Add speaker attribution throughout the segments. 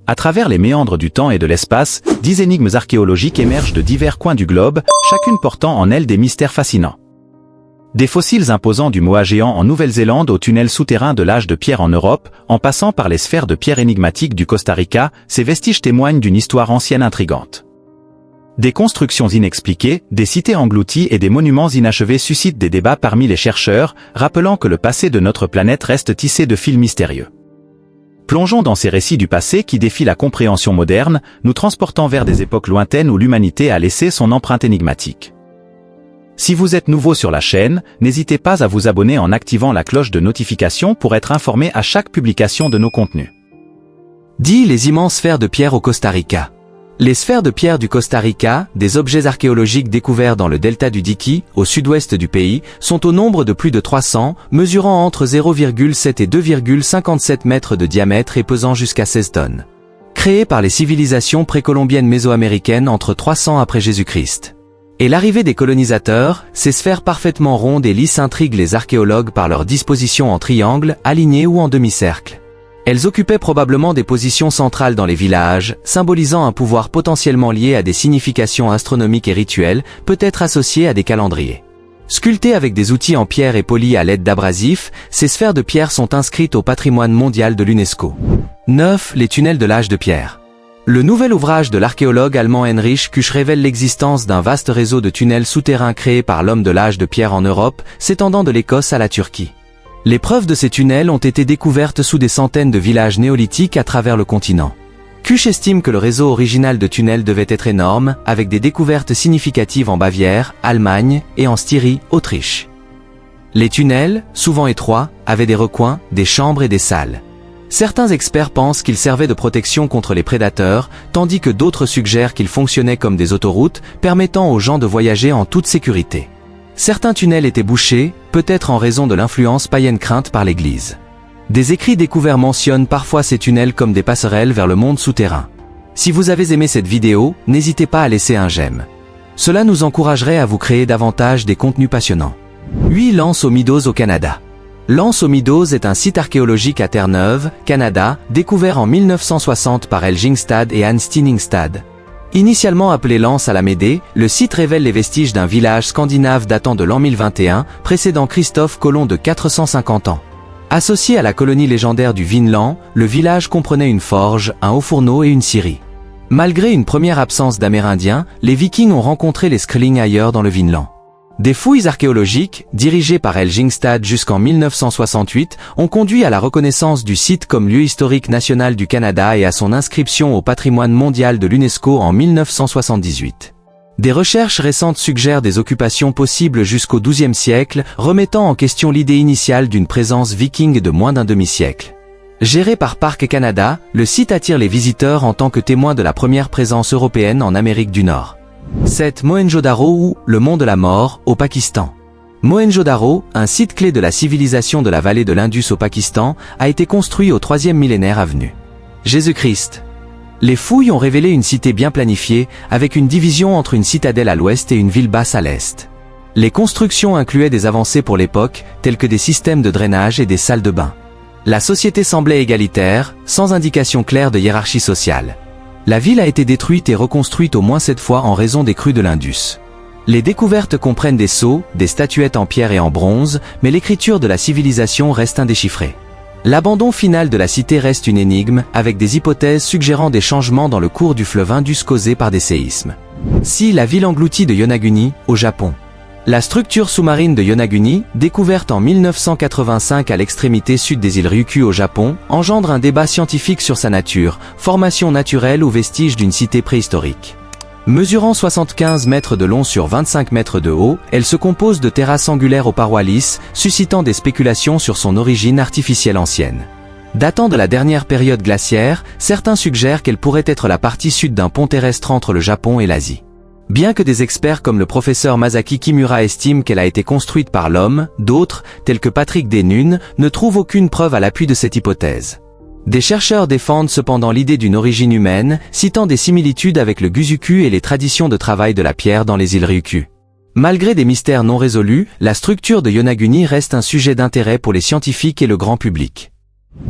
Speaker 1: À travers les méandres du temps et de l'espace, 10 énigmes archéologiques émergent de divers coins du globe, chacune portant en elle des mystères fascinants. Des fossiles imposants du moa géant en Nouvelle-Zélande aux tunnels souterrains de l'âge de pierre en Europe, en passant par les sphères de pierre énigmatiques du Costa Rica, ces vestiges témoignent d'une histoire ancienne intrigante. Des constructions inexpliquées, des cités englouties et des monuments inachevés suscitent des débats parmi les chercheurs, rappelant que le passé de notre planète reste tissé de fils mystérieux. Plongeons dans ces récits du passé qui défient la compréhension moderne, nous transportant vers des époques lointaines où l'humanité a laissé son empreinte énigmatique. Si vous êtes nouveau sur la chaîne, n'hésitez pas à vous abonner en activant la cloche de notification pour être informé à chaque publication de nos contenus.
Speaker 2: 10. Les immenses sphères de pierre au Costa Rica. Les sphères de pierre du Costa Rica, des objets archéologiques découverts dans le delta du Diqui, au sud-ouest du pays, sont au nombre de plus de 300, mesurant entre 0,7 et 2,57 mètres de diamètre et pesant jusqu'à 16 tonnes. Créées par les civilisations précolombiennes mésoaméricaines entre 300 après Jésus-Christ. Et l'arrivée des colonisateurs, ces sphères parfaitement rondes et lisses intriguent les archéologues par leur disposition en triangle, aligné ou en demi-cercle. Elles occupaient probablement des positions centrales dans les villages, symbolisant un pouvoir potentiellement lié à des significations astronomiques et rituelles, peut-être associées à des calendriers. Sculptées avec des outils en pierre et polies à l'aide d'abrasifs, ces sphères de pierre sont inscrites au patrimoine mondial de l'UNESCO. 9. Les tunnels de l'âge de pierre. Le nouvel ouvrage de l'archéologue allemand Heinrich Kusch révèle l'existence d'un vaste réseau de tunnels souterrains créés par l'homme de l'âge de pierre en Europe, s'étendant de l'Écosse à la Turquie. Les preuves de ces tunnels ont été découvertes sous des centaines de villages néolithiques à travers le continent. Kusch estime que le réseau original de tunnels devait être énorme, avec des découvertes significatives en Bavière, Allemagne et en Styrie, Autriche. Les tunnels, souvent étroits, avaient des recoins, des chambres et des salles. Certains experts pensent qu'ils servaient de protection contre les prédateurs, tandis que d'autres suggèrent qu'ils fonctionnaient comme des autoroutes, permettant aux gens de voyager en toute sécurité. Certains tunnels étaient bouchés, peut-être en raison de l'influence païenne crainte par l'Église. Des écrits découverts mentionnent parfois ces tunnels comme des passerelles vers le monde souterrain. Si vous avez aimé cette vidéo, n'hésitez pas à laisser un j'aime. Cela nous encouragerait à vous créer davantage des contenus passionnants. 8. L'Anse aux Meadows au Canada. L'Anse aux Meadows est un site archéologique à Terre-Neuve, Canada, découvert en 1960 par Elgingstad et Anne Stinningstad. Initialement appelé l'Anse à la Médée, le site révèle les vestiges d'un village scandinave datant de l'an 1021, précédant Christophe Colomb de 450 ans. Associé à la colonie légendaire du Vinland, le village comprenait une forge, un haut fourneau et une scierie. Malgré une première absence d'Amérindiens, les Vikings ont rencontré les Skrling ailleurs dans le Vinland. Des fouilles archéologiques, dirigées par Elgingstad jusqu'en 1968, ont conduit à la reconnaissance du site comme lieu historique national du Canada et à son inscription au patrimoine mondial de l'UNESCO en 1978. Des recherches récentes suggèrent des occupations possibles jusqu'au XIIe siècle, remettant en question l'idée initiale d'une présence viking de moins d'un demi-siècle. Géré par Parc Canada, le site attire les visiteurs en tant que témoin de la première présence européenne en Amérique du Nord. 7. Mohenjo-Daro ou le mont de la mort, au Pakistan. Mohenjo-Daro, un site clé de la civilisation de la vallée de l'Indus au Pakistan, a été construit au 3e millénaire avant Jésus-Christ. Les fouilles ont révélé une cité bien planifiée, avec une division entre une citadelle à l'ouest et une ville basse à l'est. Les constructions incluaient des avancées pour l'époque, telles que des systèmes de drainage et des salles de bain. La société semblait égalitaire, sans indication claire de hiérarchie sociale. La ville a été détruite et reconstruite au moins 7 fois en raison des crues de l'Indus. Les découvertes comprennent des sceaux, des statuettes en pierre et en bronze, mais l'écriture de la civilisation reste indéchiffrée. L'abandon final de la cité reste une énigme, avec des hypothèses suggérant des changements dans le cours du fleuve Indus causés par des séismes. 6. La ville engloutie de Yonaguni, au Japon. La structure sous-marine de Yonaguni, découverte en 1985 à l'extrémité sud des îles Ryukyu au Japon, engendre un débat scientifique sur sa nature, formation naturelle ou vestige d'une cité préhistorique. Mesurant 75 mètres de long sur 25 mètres de haut, elle se compose de terrasses angulaires aux parois lisses, suscitant des spéculations sur son origine artificielle ancienne. Datant de la dernière période glaciaire, certains suggèrent qu'elle pourrait être la partie sud d'un pont terrestre entre le Japon et l'Asie. Bien que des experts comme le professeur Masaki Kimura estiment qu'elle a été construite par l'homme, d'autres, tels que Patrick Denun, ne trouvent aucune preuve à l'appui de cette hypothèse. Des chercheurs défendent cependant l'idée d'une origine humaine, citant des similitudes avec le Guzuku et les traditions de travail de la pierre dans les îles Ryukyu. Malgré des mystères non résolus, la structure de Yonaguni reste un sujet d'intérêt pour les scientifiques et le grand public.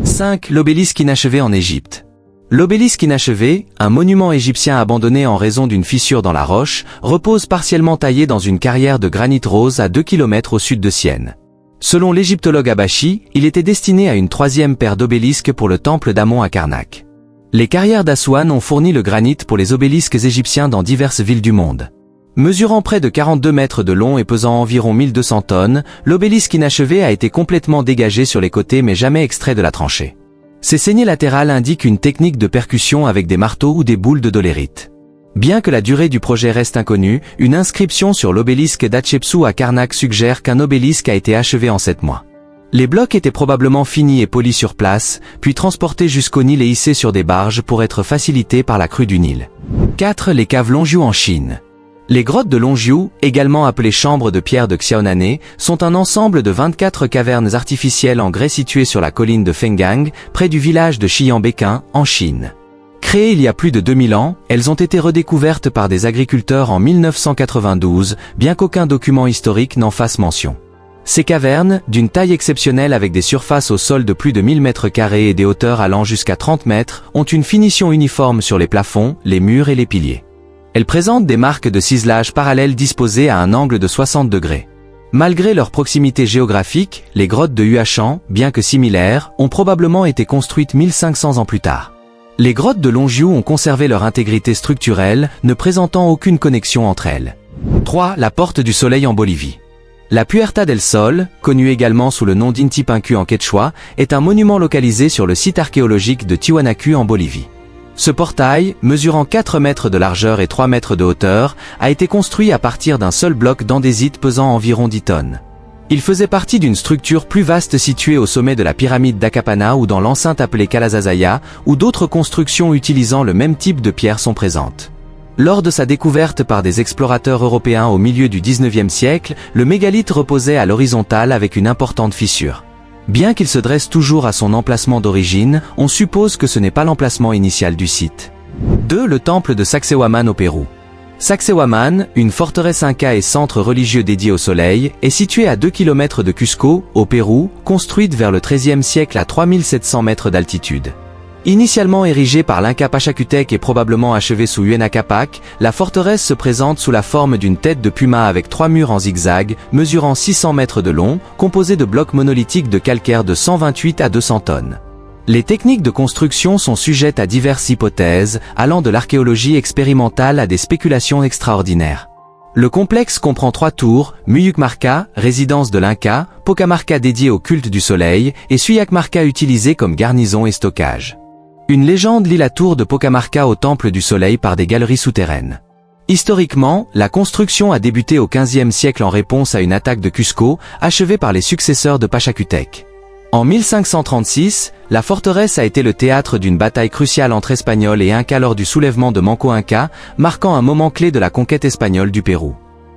Speaker 2: 5. L'obélisque inachevé en Égypte. L'obélisque inachevé, un monument égyptien abandonné en raison d'une fissure dans la roche, repose partiellement taillé dans une carrière de granit rose à 2 km au sud de Syène. Selon l'égyptologue Abachi, il était destiné à une troisième paire d'obélisques pour le temple d'Amon à Karnak. Les carrières d'Aswan ont fourni le granit pour les obélisques égyptiens dans diverses villes du monde. Mesurant près de 42 mètres de long et pesant environ 1200 tonnes, l'obélisque inachevé a été complètement dégagé sur les côtés mais jamais extrait de la tranchée. Ces saignées latérales indiquent une technique de percussion avec des marteaux ou des boules de dolérite. Bien que la durée du projet reste inconnue, une inscription sur l'obélisque d'Hatchepsut à Karnak suggère qu'un obélisque a été achevé en 7 mois. Les blocs étaient probablement finis et polis sur place, puis transportés jusqu'au Nil et hissés sur des barges pour être facilités par la crue du Nil. 4. Les caves Longjiu en Chine. Les grottes de Longjiu, également appelées chambres de pierre de Xiaonane, sont un ensemble de 24 cavernes artificielles en grès situées sur la colline de Fenggang, près du village de Xianbekeng, en Chine. Créées il y a plus de 2000 ans, elles ont été redécouvertes par des agriculteurs en 1992, bien qu'aucun document historique n'en fasse mention. Ces cavernes, d'une taille exceptionnelle avec des surfaces au sol de plus de 1000 mètres carrés et des hauteurs allant jusqu'à 30 mètres, ont une finition uniforme sur les plafonds, les murs et les piliers. Elles présentent des marques de ciselage parallèles disposées à un angle de 60 degrés. Malgré leur proximité géographique, les grottes de Huachan, bien que similaires, ont probablement été construites 1500 ans plus tard. Les grottes de Longjiu ont conservé leur intégrité structurelle, ne présentant aucune connexion entre elles. 3. La Porte du Soleil en Bolivie. La Puerta del Sol, connue également sous le nom d'Intipancu en quechua, est un monument localisé sur le site archéologique de Tiwanaku en Bolivie. Ce portail, mesurant 4 mètres de largeur et 3 mètres de hauteur, a été construit à partir d'un seul bloc d'andésite pesant environ 10 tonnes. Il faisait partie d'une structure plus vaste située au sommet de la pyramide d'Akapana ou dans l'enceinte appelée Kalasazaya, où d'autres constructions utilisant le même type de pierre sont présentes. Lors de sa découverte par des explorateurs européens au milieu du XIXe siècle, le mégalithe reposait à l'horizontale avec une importante fissure. Bien qu'il se dresse toujours à son emplacement d'origine, on suppose que ce n'est pas l'emplacement initial du site. 2. Le temple de Sacsayhuaman au Pérou. Sacsayhuaman, une forteresse inca et centre religieux dédié au soleil, est située à 2 km de Cusco, au Pérou, construite vers le XIIIe siècle à 3700 mètres d'altitude. Initialement érigée par l'Inca Pachacutec et probablement achevée sous Huayna Capac, la forteresse se présente sous la forme d'une tête de puma avec 3 murs en zigzag, mesurant 600 mètres de long, composés de blocs monolithiques de calcaire de 128 à 200 tonnes. Les techniques de construction sont sujettes à diverses hypothèses, allant de l'archéologie expérimentale à des spéculations extraordinaires. Le complexe comprend 3 tours, Muyucmarca, résidence de l'Inca, Pocamarca dédiée au culte du soleil, et Suyacmarca utilisée comme garnison et stockage. Une légende lie la tour de Pocamarca au temple du soleil par des galeries souterraines. Historiquement, la construction a débuté au XVe siècle en réponse à une attaque de Cusco, achevée par les successeurs de Pachacutec. En 1536, la forteresse a été le théâtre d'une bataille cruciale entre Espagnols et Incas lors du soulèvement de Manco Inca, marquant un moment clé de la conquête espagnole du Pérou.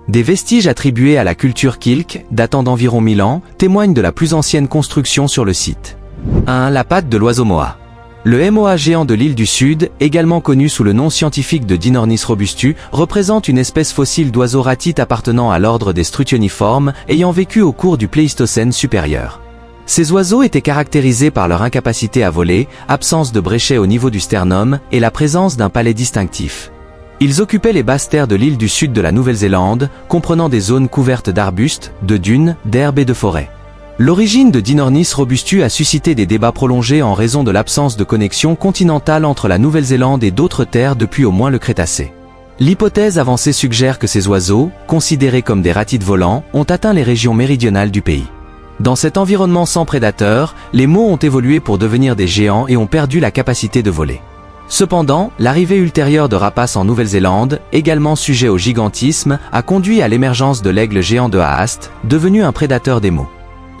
Speaker 2: Des vestiges attribués à la culture Quilque, datant d'environ 1000 ans, témoignent de la plus ancienne construction sur le site. 1. La patte de l'oiseau moa. Le moa géant de l'île du Sud, également connu sous le nom scientifique de Dinornis robustu, représente une espèce fossile d'oiseau ratite appartenant à l'ordre des Strutioniformes, ayant vécu au cours du Pléistocène supérieur. Ces oiseaux étaient caractérisés par leur incapacité à voler, absence de bréchet au niveau du sternum et la présence d'un palais distinctif. Ils occupaient les basses terres de l'île du Sud de la Nouvelle-Zélande, comprenant des zones couvertes d'arbustes, de dunes, d'herbes et de forêts. L'origine de Dinornis robustu a suscité des débats prolongés en raison de l'absence de connexion continentale entre la Nouvelle-Zélande et d'autres terres depuis au moins le Crétacé. L'hypothèse avancée suggère que ces oiseaux, considérés comme des ratites volants, ont atteint les régions méridionales du pays. Dans cet environnement sans prédateurs, les mots ont évolué pour devenir des géants et ont perdu la capacité de voler. Cependant, l'arrivée ultérieure de rapaces en Nouvelle-Zélande, également sujet au gigantisme, a conduit à l'émergence de l'aigle géant de Haast, devenu un prédateur des mots.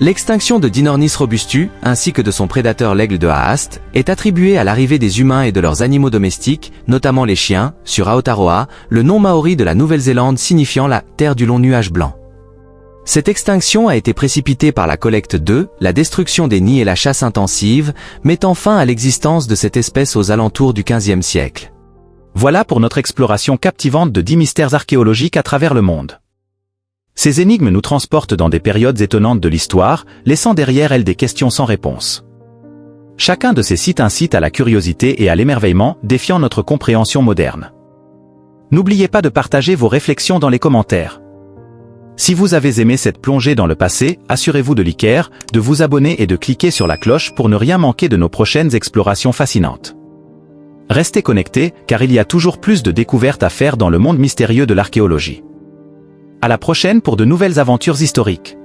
Speaker 2: L'extinction de Dinornis robustu, ainsi que de son prédateur l'aigle de Haast, est attribuée à l'arrivée des humains et de leurs animaux domestiques, notamment les chiens, sur Aotearoa, le nom maori de la Nouvelle-Zélande signifiant la « terre du long nuage blanc ». Cette extinction a été précipitée par la collecte d'œufs, la destruction des nids et la chasse intensive, mettant fin à l'existence de cette espèce aux alentours du XVe siècle.
Speaker 1: Voilà pour notre exploration captivante de 10 mystères archéologiques à travers le monde. Ces énigmes nous transportent dans des périodes étonnantes de l'histoire, laissant derrière elles des questions sans réponse. Chacun de ces sites incite à la curiosité et à l'émerveillement, défiant notre compréhension moderne. N'oubliez pas de partager vos réflexions dans les commentaires. Si vous avez aimé cette plongée dans le passé, assurez-vous de liker, de vous abonner et de cliquer sur la cloche pour ne rien manquer de nos prochaines explorations fascinantes. Restez connectés, car il y a toujours plus de découvertes à faire dans le monde mystérieux de l'archéologie. À la prochaine pour de nouvelles aventures historiques.